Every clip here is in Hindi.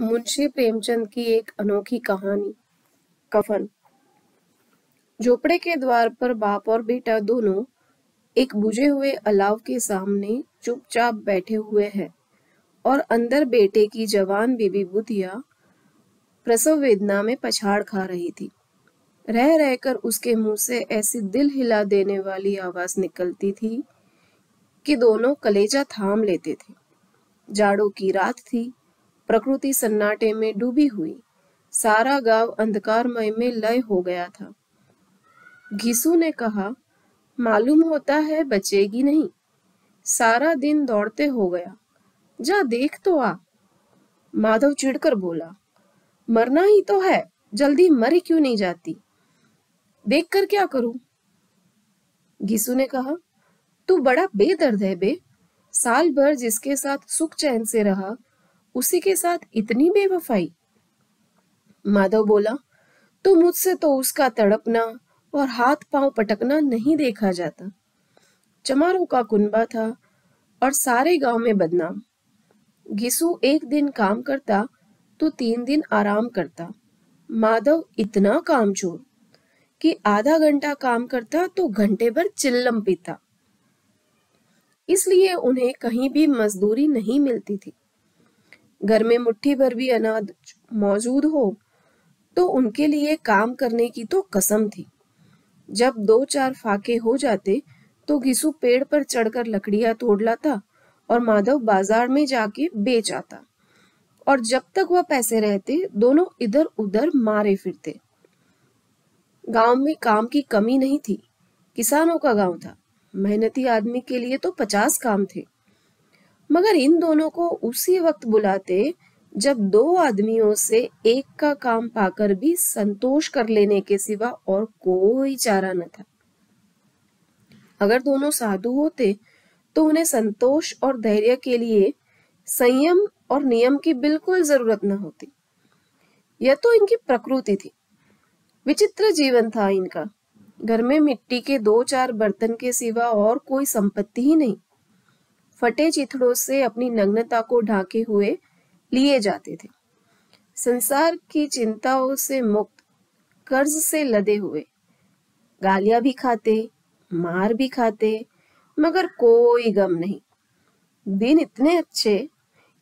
मुंशी प्रेमचंद की एक अनोखी कहानी। कफन। झोपड़े के द्वार पर बाप और बेटा दोनों एक बुझे हुए अलाव के सामने चुपचाप बैठे हुए हैं और अंदर बेटे की जवान बीबी बुधिया प्रसव वेदना में पछाड़ खा रही थी। रह रहकर उसके मुंह से ऐसी दिल हिला देने वाली आवाज निकलती थी कि दोनों कलेजा थाम लेते थे। जाड़ों की रात थी। प्रकृति सन्नाटे में डूबी हुई। सारा गांव अंधकारमय में लय हो गया था। घिसू ने कहा, मालूम होता है बचेगी नहीं। सारा दिन दौड़ते हो गया, जा देख तो आ। माधव चिढ़कर बोला, मरना ही तो है, जल्दी मरी क्यों नहीं जाती? देख कर क्या करूं? घिसू ने कहा, तू बड़ा बेदर्द है बे। साल भर जिसके साथ सुख चैन से रहा, उसी के साथ इतनी बेवफाई। माधव बोला, तो मुझसे तो उसका तड़पना और हाथ पांव पटकना नहीं देखा जाता। चमारों का कुनबा था और सारे गांव में बदनाम। घिसू एक दिन काम करता तो 3 दिन आराम करता। माधव इतना कामचोर कि आधा घंटा काम करता तो घंटे भर चिल्लम पीता। इसलिए उन्हें कहीं भी मजदूरी नहीं मिलती थी। घर में मुट्ठी भर भी अनाज मौजूद हो तो उनके लिए काम करने की तो कसम थी। जब 2-4 फाके हो जाते तो घिसू पेड़ पर चढ़कर लकड़ियां तोड़ लाता और माधव बाजार में जाके बेच आता। और जब तक वह पैसे रहते दोनों इधर उधर मारे फिरते। गांव में काम की कमी नहीं थी। किसानों का गांव था। मेहनती आदमी के लिए तो 50 काम थे। मगर इन दोनों को उसी वक्त बुलाते जब 2 आदमियों से एक का काम पाकर भी संतोष कर लेने के सिवा और कोई चारा न था। अगर दोनों साधु होते तो उन्हें संतोष और धैर्य के लिए संयम और नियम की बिल्कुल जरूरत न होती। यह तो इनकी प्रकृति थी। विचित्र जीवन था इनका। घर में मिट्टी के 2-4 बर्तन के सिवा और कोई संपत्ति ही नहीं। फटे चिथड़ों से अपनी नग्नता को ढाके हुए लिए जाते थे। संसार की चिंताओं से मुक्त, कर्ज से लदे हुए, गालियां भी खाते, मार भी खाते, मगर कोई गम नहीं। दिन इतने अच्छे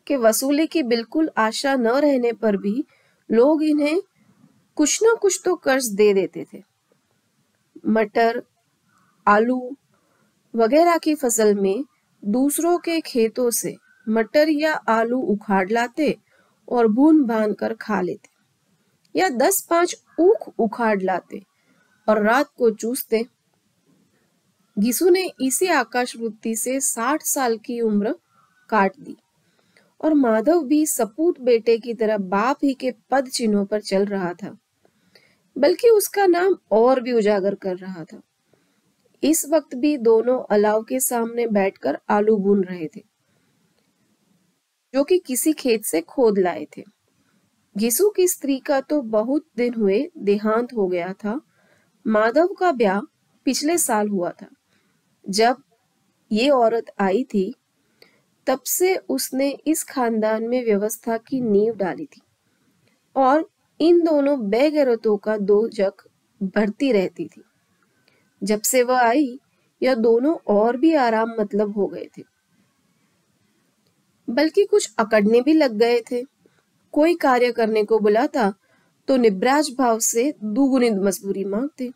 कि वसूली की बिल्कुल आशा न रहने पर भी लोग इन्हें कुछ न कुछ तो कर्ज दे देते थे। मटर, आलू वगैरह की फसल में दूसरों के खेतों से मटर या आलू उखाड़ लाते और भून भान कर खा लेते, या 10-5 ऊख उखाड़ लाते और रात को चूसते। घिसू ने इसी आकाश वृत्ति से 60 साल की उम्र काट दी और माधव भी सपूत बेटे की तरह बाप ही के पद चिन्हों पर चल रहा था, बल्कि उसका नाम और भी उजागर कर रहा था। इस वक्त भी दोनों अलाव के सामने बैठकर आलू भून रहे थे, जो कि किसी खेत से खोद लाए थे। घिसू की स्त्री का तो बहुत दिन हुए देहांत हो गया था। माधव का ब्याह पिछले साल हुआ था। जब ये औरत आई थी तब से उसने इस खानदान में व्यवस्था की नींव डाली थी और इन दोनों बेगैरतों का दोजख भरती रहती थी। जब से वह आई यह दोनों और भी आराम मतलब हो गए थे, बल्कि कुछ अकड़ने भी लग गए थे। कोई कार्य करने को बुलाता तो निब्राज भाव से दुगुनी मजदूरी मांगते।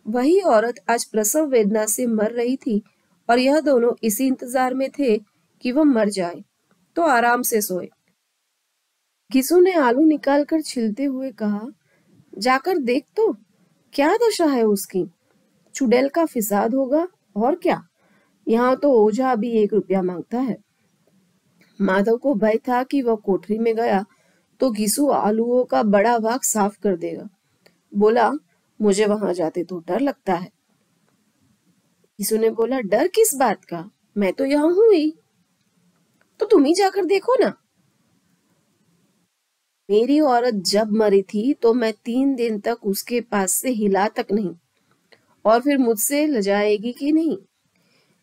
वही औरत आज प्रसव वेदना से मर रही थी और यह दोनों इसी इंतजार में थे कि वह मर जाए तो आराम से सोए। घिसू ने आलू निकालकर छिलते हुए कहा, जाकर देख तो क्या दशा है उसकी। चुड़ैल का फिसाद होगा और क्या। यहाँ तो ओझा भी 1 रुपया मांगता है। माधव को भय था कि वह कोठरी में गया तो घिसू आलूओं का बड़ा वाग साफ कर देगा। बोला, मुझे वहां जाते तो डर लगता है। घिसू ने बोला, डर किस बात का, मैं तो यहाँ हूं ही। तो तुम ही जाकर देखो ना। मेरी औरत जब मरी थी तो मैं 3 दिन तक उसके पास से हिला तक नहीं, और फिर मुझसे लजाएगी कि नहीं,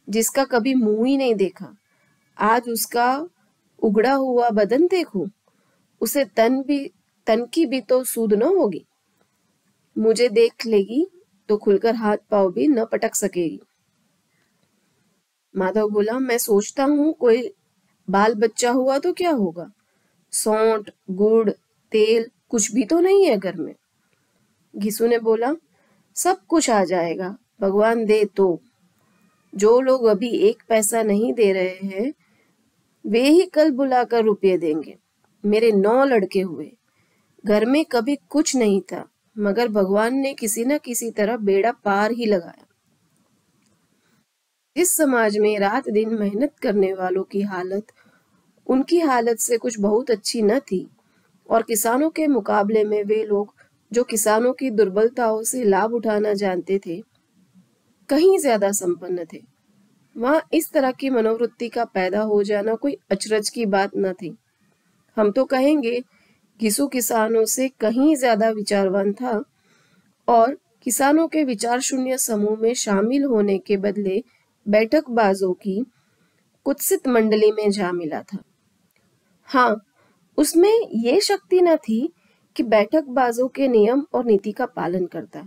जिसका कभी मुंह ही नहीं देखा। आज उसका उगड़ा हुआ बदन देखूं उसे तन की भी तो सूद न होगी। मुझे देख लेगी तो खुलकर हाथ पाँव भी न पटक सकेगी। माधव बोला, मैं सोचता हूँ कोई बाल बच्चा हुआ तो क्या होगा। सौंठ, गुड़, तेल कुछ भी तो नहीं है घर में। घिसू ने बोला, सब कुछ आ जाएगा, भगवान दे तो। जो लोग अभी एक पैसा नहीं दे रहे हैं वे ही कल बुलाकर रुपये देंगे। मेरे 9 लड़के हुए, घर में कभी कुछ नहीं था, मगर भगवान ने किसी न किसी तरह बेड़ा पार ही लगाया। इस समाज में रात दिन मेहनत करने वालों की हालत उनकी हालत से कुछ बहुत अच्छी न थी, और किसानों के मुकाबले में वे लोग जो किसानों की दुर्बलताओं से लाभ उठाना जानते थे, कहीं ज्यादा संपन्न थे। वहां इस तरह की मनोवृत्ति का पैदा हो जाना कोई अचरज की बात न थी। हम तो कहेंगे घिसू किसानों से कहीं ज्यादा विचारवान था, और किसानों के विचार शून्य समूह में शामिल होने के बदले बैठकबाजों की कुत्सित मंडली में जा मिला था। हाँ, उसमें ये शक्ति न थी कि बैठकबाजों के नियम और नीति का पालन करता।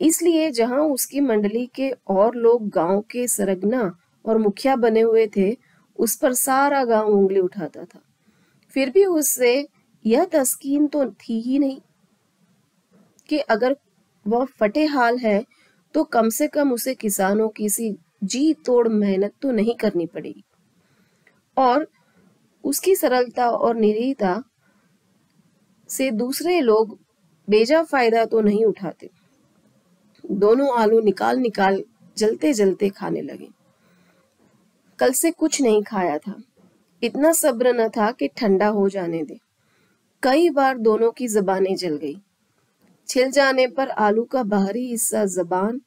इसलिए जहां उसकी मंडली के और लोग गांव के सरगना और मुखिया बने हुए थे, उस पर सारा गांव उंगली उठाता था। फिर भी उससे यह तस्कीन तो थी ही नहीं कि अगर वह फटे हाल है तो कम से कम उसे किसानों की सी जी तोड़ मेहनत तो नहीं करनी पड़ेगी। और उसकी सरलता और निरीता से दूसरे लोग बेजा फायदा तो नहीं उठाते। दोनों आलू निकाल निकाल जलते जलते खाने लगे। कल से कुछ नहीं खाया था, इतना सब्र न था कि ठंडा हो जाने दे। कई बार दोनों की जबानें जल गई। छिल जाने पर आलू का बाहरी हिस्सा जबान,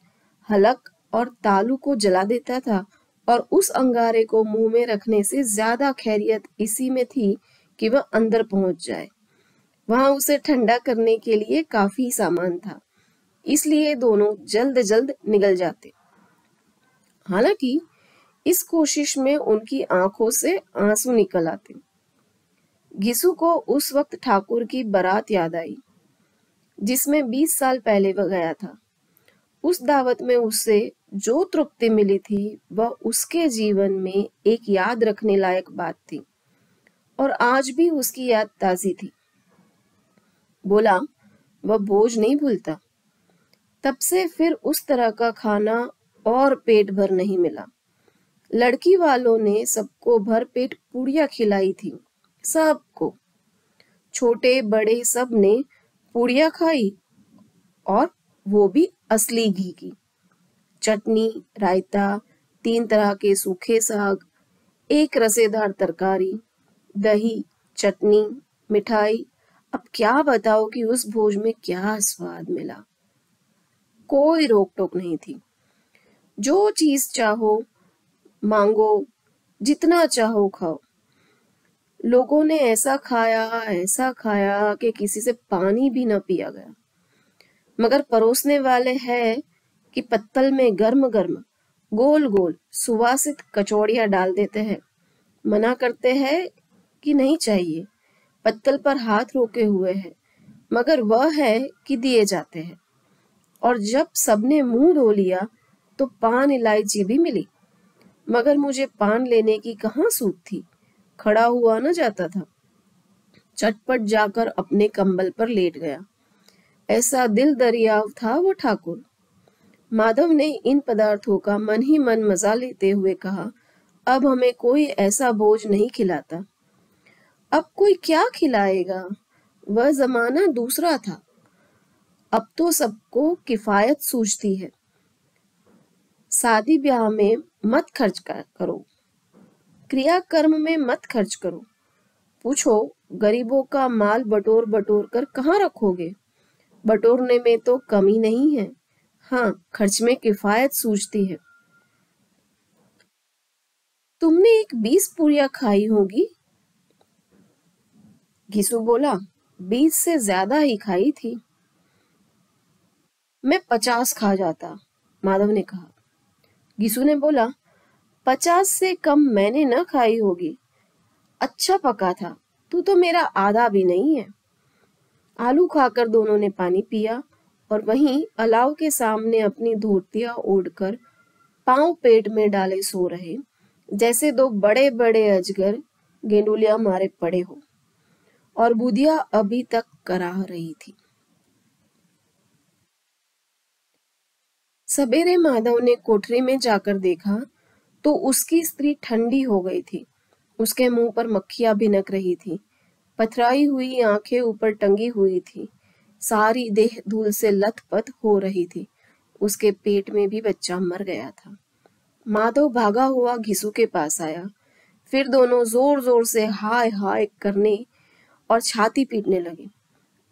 हलक और तालू को जला देता था, और उस अंगारे को मुंह में रखने से ज्यादा खैरियत इसी में थी कि वह अंदर पहुंच जाए। वहां उसे ठंडा करने के लिए काफी सामान था, इसलिए दोनों जल्द जल्द निगल जाते। हालांकि इस कोशिश में उनकी आंखों से आंसू निकल आते। घिसू को उस वक्त ठाकुर की बारात याद आई, जिसमें 20 साल पहले वह गया था। उस दावत में उससे जो तृप्ति मिली थी वह उसके जीवन में एक याद रखने लायक बात थी, और आज भी उसकी याद ताजी थी। बोला, वह बोझ नहीं भूलता। तब से फिर उस तरह का खाना और पेट भर नहीं मिला। लड़की वालों ने सबको भर पेट पूड़ियाँ खिलाई थी, सबको, छोटे बड़े सब ने पूड़ियाँ खाई, और वो भी असली घी की। चटनी, रायता, 3 तरह के सूखे साग, एक रसेदार तरकारी, दही, चटनी, मिठाई। अब क्या बताओ कि उस भोज में क्या स्वाद मिला। कोई रोक टोक नहीं थी। जो चीज चाहो मांगो, जितना चाहो खाओ। लोगों ने ऐसा खाया कि किसी से पानी भी न पिया गया। मगर परोसने वाले हैं कि पत्तल में गर्म गर्म गोल गोल सुवासित कचौड़ियां डाल देते हैं। मना करते हैं कि नहीं चाहिए, पत्तल पर हाथ रोके हुए हैं, मगर वह है कि दिए जाते हैं। और जब सबने मुंह धो लिया तो पान इलायची भी मिली, मगर मुझे पान लेने की कहाँ सूझ थी, खड़ा हुआ न जाता था। चटपट जाकर अपने कंबल पर लेट गया। ऐसा दिल दरियाव था वो ठाकुर। माधव ने इन पदार्थों का मन ही मन मजा लेते हुए कहा, अब हमें कोई ऐसा बोझ नहीं खिलाता। अब कोई क्या खिलाएगा, वह जमाना दूसरा था। अब तो सबको किफायत सूझती है। शादी ब्याह में मत खर्च करो, क्रियाकर्म में मत खर्च करो। पूछो, गरीबों का माल बटोर बटोर कर कहाँ रखोगे। बटोरने में तो कमी नहीं है, हाँ, खर्च में किफायत सूझती है। तुमने एक 20 पूरियां खाई होगी। घिसू बोला, 20 से ज्यादा ही खाई थी। मैं 50 खा जाता, माधव ने कहा। घिसू ने बोला, 50 से कम मैंने न खाई होगी। अच्छा पका था, तू तो मेरा आधा भी नहीं है। आलू खाकर दोनों ने पानी पिया और वहीं अलाव के सामने अपनी धोतियां ओढ़कर पांव पेट में डाले सो रहे, जैसे दो बड़े बड़े अजगर गेंडुलिया मारे पड़े हो। और बुधिया अभी तक कराह रही थी। सवेरे माधव ने कोठरी में जाकर देखा तो उसकी स्त्री ठंडी हो गई थी। उसके मुंह पर मक्खियां भिनक रही थी। पथराई हुई आंखें ऊपर टंगी हुई थी। सारी देह धूल से लथपथ हो रही थी। उसके पेट में भी बच्चा मर गया था। माधव भागा हुआ घिसू के पास आया। फिर दोनों जोर जोर से हाय हाय करने और छाती पीटने लगे।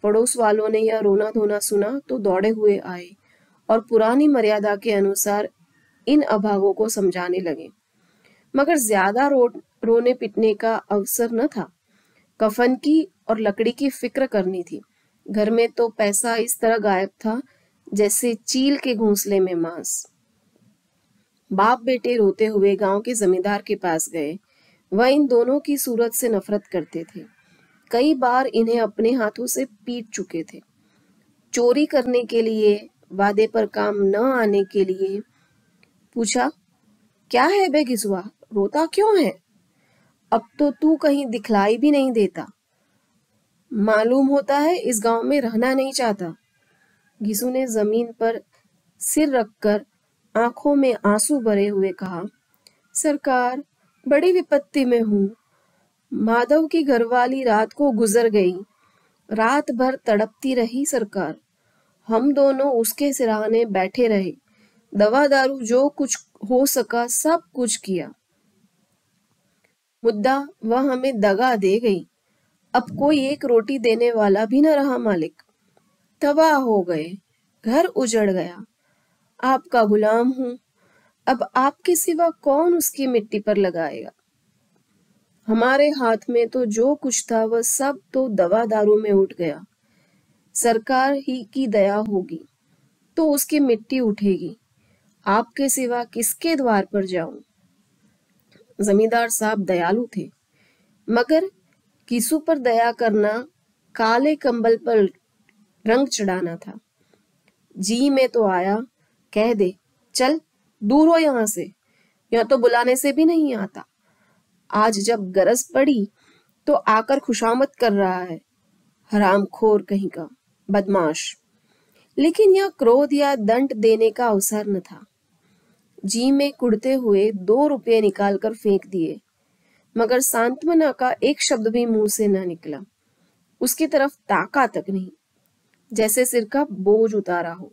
पड़ोस वालों ने यह रोना धोना सुना तो दौड़े हुए आए और पुरानी मर्यादा के अनुसार इन अभागों को समझाने लगे, मगर ज्यादा रोने पिटने का अवसर न था। कफन की और लकड़ी की फिक्र करनी थी। घर में तो पैसा इस तरह गायब था जैसे चील के घोंसले में मांस। बाप बेटे रोते हुए गांव के जमींदार के पास गए। वह इन दोनों की सूरत से नफरत करते थे। कई बार इन्हें अपने हाथों से पीट चुके थे। चोरी करने के लिए, वादे पर काम न आने के लिए। पूछा, क्या है बे घिसुआ, रोता क्यों है? अब तो तू कहीं दिखलाई भी नहीं देता। मालूम होता है इस गांव में रहना नहीं चाहता। घिसू ने जमीन पर सिर रखकर आंखों में आंसू भरे हुए कहा, सरकार, बड़ी विपत्ति में हूँ। माधव की घरवाली रात को गुजर गई। रात भर तड़पती रही सरकार। हम दोनों उसके सिरहाने बैठे रहे। दवा दारू जो कुछ हो सका सब कुछ किया। मुद्दा वह हमें दगा दे गई। अब कोई एक रोटी देने वाला भी न रहा मालिक। तबाह हो गए, घर उजड़ गया। आपका गुलाम हूँ। अब आपके सिवा कौन उसकी मिट्टी पर लगाएगा? हमारे हाथ में तो जो कुछ था वह सब तो दवा दारू में उठ गया। सरकार ही की दया होगी तो उसकी मिट्टी उठेगी। आपके सिवा किसके द्वार पर जाऊं? जमींदार साहब दयालु थे, मगर किसू पर दया करना काले कंबल पर रंग चढ़ाना था। जी में तो आया, कह दे, चल दूर हो यहां से। यह तो बुलाने से भी नहीं आता। आज जब गरज पड़ी तो आकर खुशामद कर रहा है। हरामखोर कहीं का, बदमाश। लेकिन यह क्रोध या दंड देने का अवसर न था। जी में कुड़ते हुए 2 रुपये निकालकर फेंक दिए, मगर सांत्वना का एक शब्द भी मुंह से न निकला। उसकी तरफ ताका तक नहीं, जैसे सिर का बोझ उतारा हो।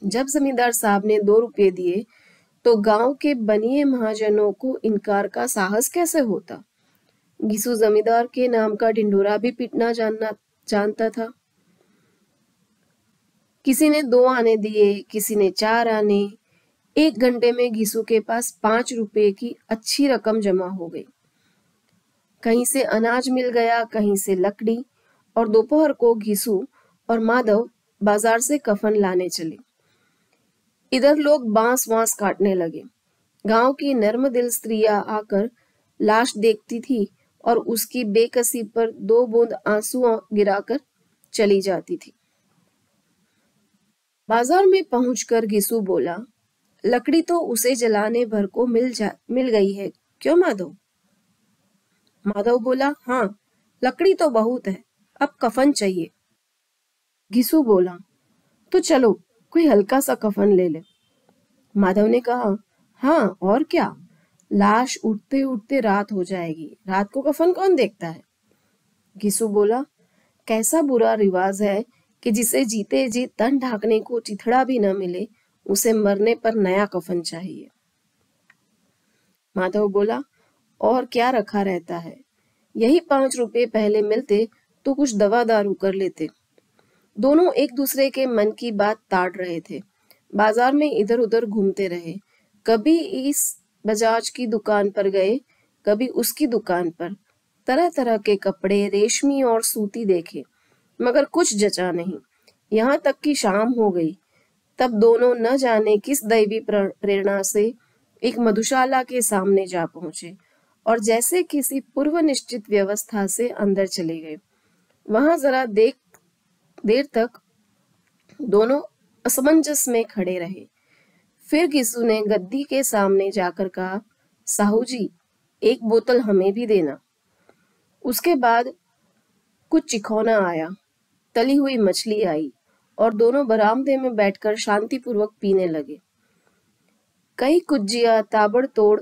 जब जमींदार साहब ने 2 रुपये दिए तो गांव के बनिए महाजनों को इनकार का साहस कैसे होता? घिसू जमींदार के नाम का ढिंढोरा भी पीटना जानता था। किसी ने 2 आने दिए, किसी ने 4 आने। 1 घंटे में घिसू के पास 5 रुपए की अच्छी रकम जमा हो गई। कहीं से अनाज मिल गया, कहीं से लकड़ी, और दोपहर को घिसू और माधव बाजार से कफन लाने चले। इधर लोग बांस वांस काटने लगे। गांव की नर्म दिल स्त्रियां आकर लाश देखती थी और उसकी बेकसी पर 2 बूंद आंसू गिराकर चली जाती थी। बाजार में पहुंचकर घिसू बोला, लकड़ी तो उसे जलाने भर को मिल गई है, क्यों माधव? माधव बोला, हाँ, लकड़ी तो बहुत है, अब कफन चाहिए। घिसू बोला, तो चलो कोई हल्का सा कफन ले ले। माधव ने कहा, हाँ और क्या, लाश उठते उठते रात हो जाएगी, रात को कफन कौन देखता है? घिसू बोला, कैसा बुरा रिवाज है कि जिसे जीते जी तन ढांकने को चिथड़ा भी न मिले, उसे मरने पर नया कफन चाहिए। माधव बोला, और क्या रखा रहता है, यही 5 रुपए पहले मिलते तो कुछ दवा दारू कर लेते। दोनों एक दूसरे के मन की बात ताड़ रहे थे। बाजार में इधर उधर घूमते रहे। कभी इस बजाज की दुकान पर गए, कभी उसकी दुकान पर। तरह तरह के कपड़े, रेशमी और सूती देखे, मगर कुछ जचा नहीं। यहाँ तक कि शाम हो गई। तब दोनों न जाने किस दैवी प्रेरणा से एक मधुशाला के सामने जा पहुंचे और जैसे किसी पूर्व निश्चित व्यवस्था से अंदर चले गए। वहां जरा देर तक दोनों असमंजस में खड़े रहे। फिर गिसू ने गद्दी के सामने जाकर कहा, साहू जी, एक बोतल हमें भी देना। उसके बाद कुछ चिखौना आया, तली हुई मछली आई और दोनों बरामदे में बैठकर शांतिपूर्वक पीने लगे। कई कुज्जिया ताबड़तोड़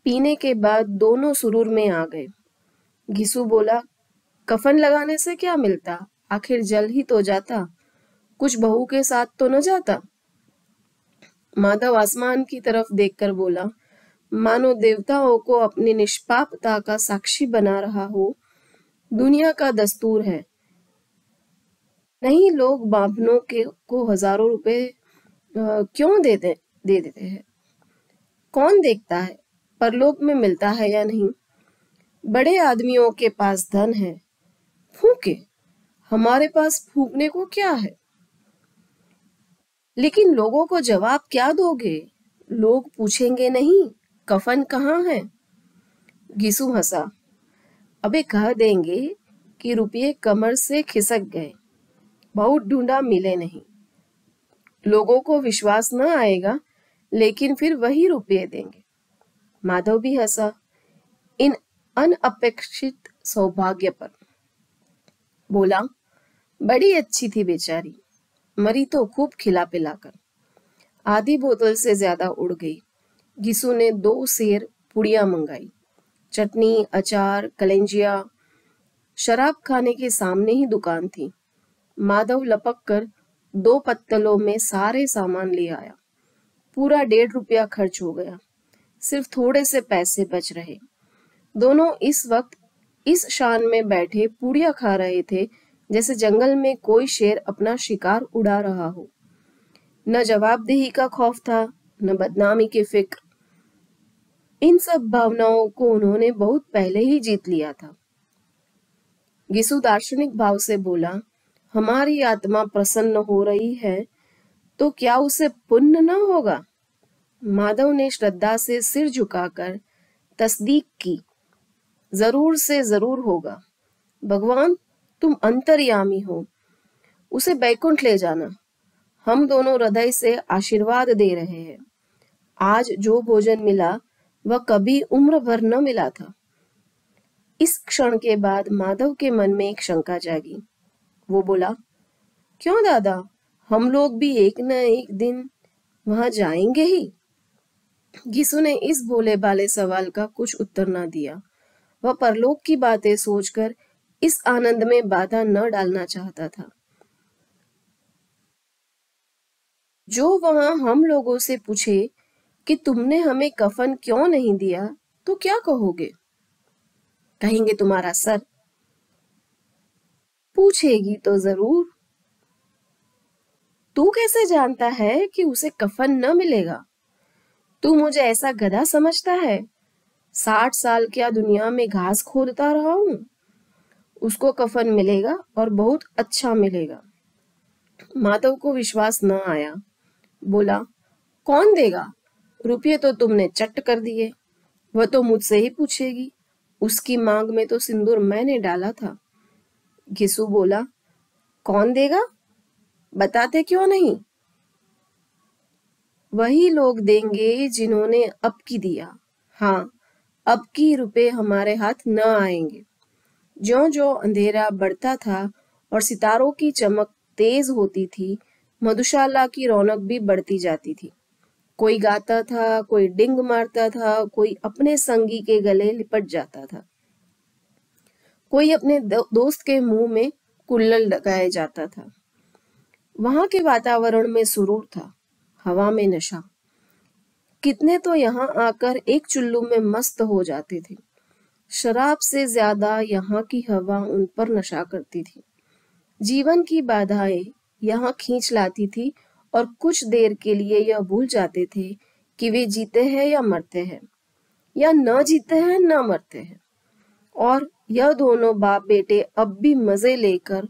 पीने के बाद दोनों सुरूर में आ गए। घिसू बोला, कफन लगाने से क्या मिलता, आखिर जल ही तो जाता, कुछ बहू के साथ तो न जाता। माधव आसमान की तरफ देखकर बोला, मानो देवताओं को अपनी निष्पापता का साक्षी बना रहा हो। दुनिया का दस्तूर है, नहीं लोग बाभनों के को हजारों रुपए क्यों दे देते हैं। कौन देखता है परलोक में मिलता है या नहीं। बड़े आदमियों के पास धन है, फूके, हमारे पास फूकने को क्या है। लेकिन लोगों को जवाब क्या दोगे, लोग पूछेंगे नहीं कफन कहाँ है। घिसू हंसा, अबे कह देंगे कि रुपये कमर से खिसक गए, बहुत ढूंढा मिले नहीं। लोगों को विश्वास न आएगा, लेकिन फिर वही रुपये देंगे। माधव भी हंसा, इन अनअपेक्षित सौभाग्य पर। बोला, बड़ी अच्छी थी बेचारी, मरी तो खूब खिला पिलाकर। आधी बोतल से ज्यादा उड़ गई। घिसू ने 2 सेर पुड़िया मंगाई, चटनी, अचार, कलेंजिया। शराब खाने के सामने ही दुकान थी। माधव लपक कर 2 पत्तलों में सारे सामान ले आया। पूरा 1.5 रुपया खर्च हो गया, सिर्फ थोड़े से पैसे बच रहे। दोनों इस वक्त इस शान में बैठे पूड़िया खा रहे थे जैसे जंगल में कोई शेर अपना शिकार उड़ा रहा हो। न जवाबदेही का खौफ था, न बदनामी की फिक्र। इन सब भावनाओं को उन्होंने बहुत पहले ही जीत लिया था। गिसु दार्शनिक भाव से बोला, हमारी आत्मा प्रसन्न हो रही है तो क्या उसे पुण्य न होगा। माधव ने श्रद्धा से सिर झुकाकर तस्दीक की, जरूर से जरूर होगा। भगवान तुम अंतर्यामी हो, उसे बैकुंठ ले जाना। हम दोनों हृदय से आशीर्वाद दे रहे हैं। आज जो भोजन मिला वह कभी उम्र भर न मिला था। इस क्षण के बाद माधव के मन में एक शंका जागी। वो बोला, क्यों दादा, हम लोग भी एक न एक दिन वहां जाएंगे ही। घिसू ने इस भोले भाले सवाल का कुछ उत्तर न दिया। वह परलोक की बातें सोचकर इस आनंद में बाधा न डालना चाहता था। जो वहां हम लोगों से पूछे कि तुमने हमें कफन क्यों नहीं दिया तो क्या कहोगे। कहेंगे तुम्हारा सर। पूछेगी तो जरूर। तू कैसे जानता है कि उसे कफन न मिलेगा। तू मुझे ऐसा गधा समझता है। 60 साल क्या दुनिया में घास खोदता रहा हूं। उसको कफन मिलेगा और बहुत अच्छा मिलेगा। माधव को विश्वास न आया। बोला, कौन देगा, रुपये तो तुमने चट कर दिए। वह तो मुझसे ही पूछेगी, उसकी मांग में तो सिंदूर मैंने डाला था। घिसू बोला, कौन देगा, बताते क्यों नहीं। वही लोग देंगे जिन्होंने अब की दिया। हाँ, अब की रुपए हमारे हाथ न आएंगे। ज्यों ज्यों अंधेरा बढ़ता था और सितारों की चमक तेज होती थी, मधुशाला की रौनक भी बढ़ती जाती थी। कोई गाता था, कोई डिंग मारता था, कोई अपने संगी के गले लिपट जाता था, कोई अपने दोस्त के मुंह में कुल्लड़ लगाया जाता था। वहां के वातावरण में सुरूर था, हवा में नशा। कितने तो यहाँ आकर एक चुल्लू में मस्त हो जाते थे। शराब से ज्यादा यहाँ की हवा उन पर नशा करती थी। जीवन की बाधाएं यहाँ खींच लाती थी और कुछ देर के लिए यह भूल जाते थे कि वे जीते हैं या मरते हैं, या न जीते हैं न मरते हैं। और यह दोनों बाप बेटे अब भी मजे लेकर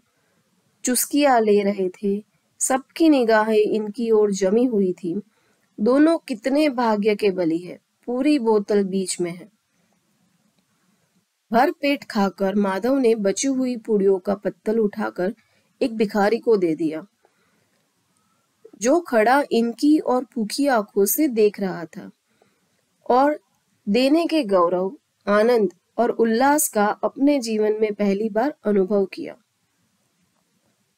चुस्कियां ले रहे थे। सबकी निगाहें इनकी ओर जमी हुई थी। दोनों कितने भाग्य के बली है, पूरी बोतल बीच में है। भर पेट खाकर माधव ने बची हुई पूड़ियों का पत्तल उठाकर एक भिखारी को दे दिया, जो खड़ा इनकी और भूखी आंखों से देख रहा था, और देने के गौरव, आनंद और उल्लास का अपने जीवन में पहली बार अनुभव किया।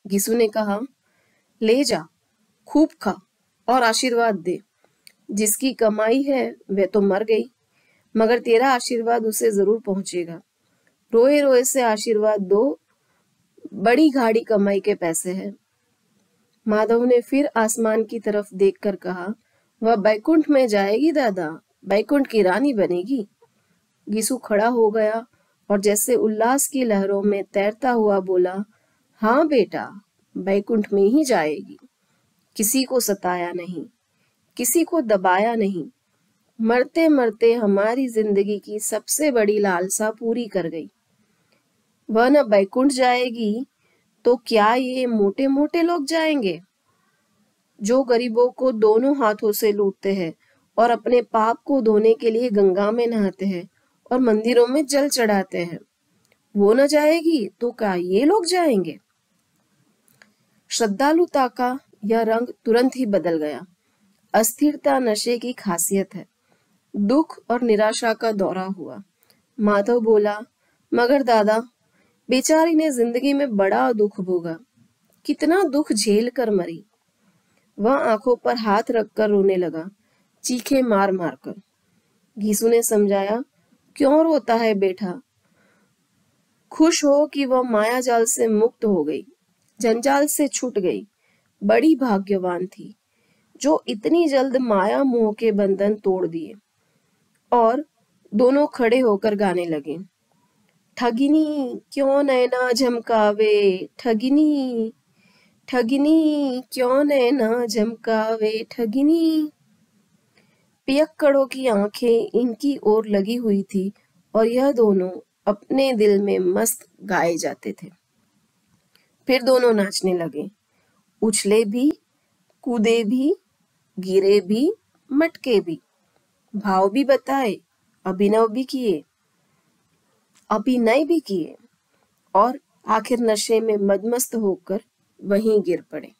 गिसु ने कहा, ले जा, खूब खा और आशीर्वाद दे। जिसकी कमाई है वह तो मर गई, मगर तेरा आशीर्वाद उसे जरूर पहुंचेगा। रोए रोए से आशीर्वाद दो, बड़ी गाड़ी कमाई के पैसे हैं। माधव ने फिर आसमान की तरफ देखकर कहा, वह बैकुंठ में जाएगी दादा, बैकुंठ की रानी बनेगी। गिसु खड़ा हो गया और जैसे उल्लास की लहरों में तैरता हुआ बोला, हाँ बेटा, बैकुंठ में ही जाएगी। किसी को सताया नहीं, किसी को दबाया नहीं, मरते मरते हमारी जिंदगी की सबसे बड़ी लालसा पूरी कर गई। वह न बैकुंठ जाएगी तो क्या ये मोटे मोटे लोग जाएंगे, जो गरीबों को दोनों हाथों से लूटते हैं और अपने पाप को धोने के लिए गंगा में नहाते हैं और मंदिरों में जल चढ़ाते हैं, वो न जाएगी तो क्या ये लोग जाएंगे। श्रद्धालुता का यह रंग तुरंत ही बदल गया। अस्थिरता नशे की खासियत है। दुख और निराशा का दौरा हुआ। माधव बोला, मगर दादा, बेचारी ने जिंदगी में बड़ा दुख भोगा, कितना दुख झेल कर मरी। वह आंखों पर हाथ रखकर रोने लगा, चीखे मार मार कर। घीसू ने समझाया, क्यों रोता है बेटा, खुश हो कि वह माया जाल से मुक्त हो गई, जंजाल से छूट गई। बड़ी भाग्यवान थी जो इतनी जल्द माया मोह के बंधन तोड़ दिए। और दोनों खड़े होकर गाने लगे, ठगिनी क्यों नैना झमकावे, ठगिनी ठगिनी क्यों नैना झमकावे ठगिनी। पियक्कड़ों की आंखें इनकी ओर लगी हुई थी और यह दोनों अपने दिल में मस्त गाए जाते थे। फिर दोनों नाचने लगे, उछले भी, कूदे भी, गिरे भी, मटके भी, भाव भी बताए, अभिनय भी किए और आखिर नशे में मदमस्त होकर वहीं गिर पड़े।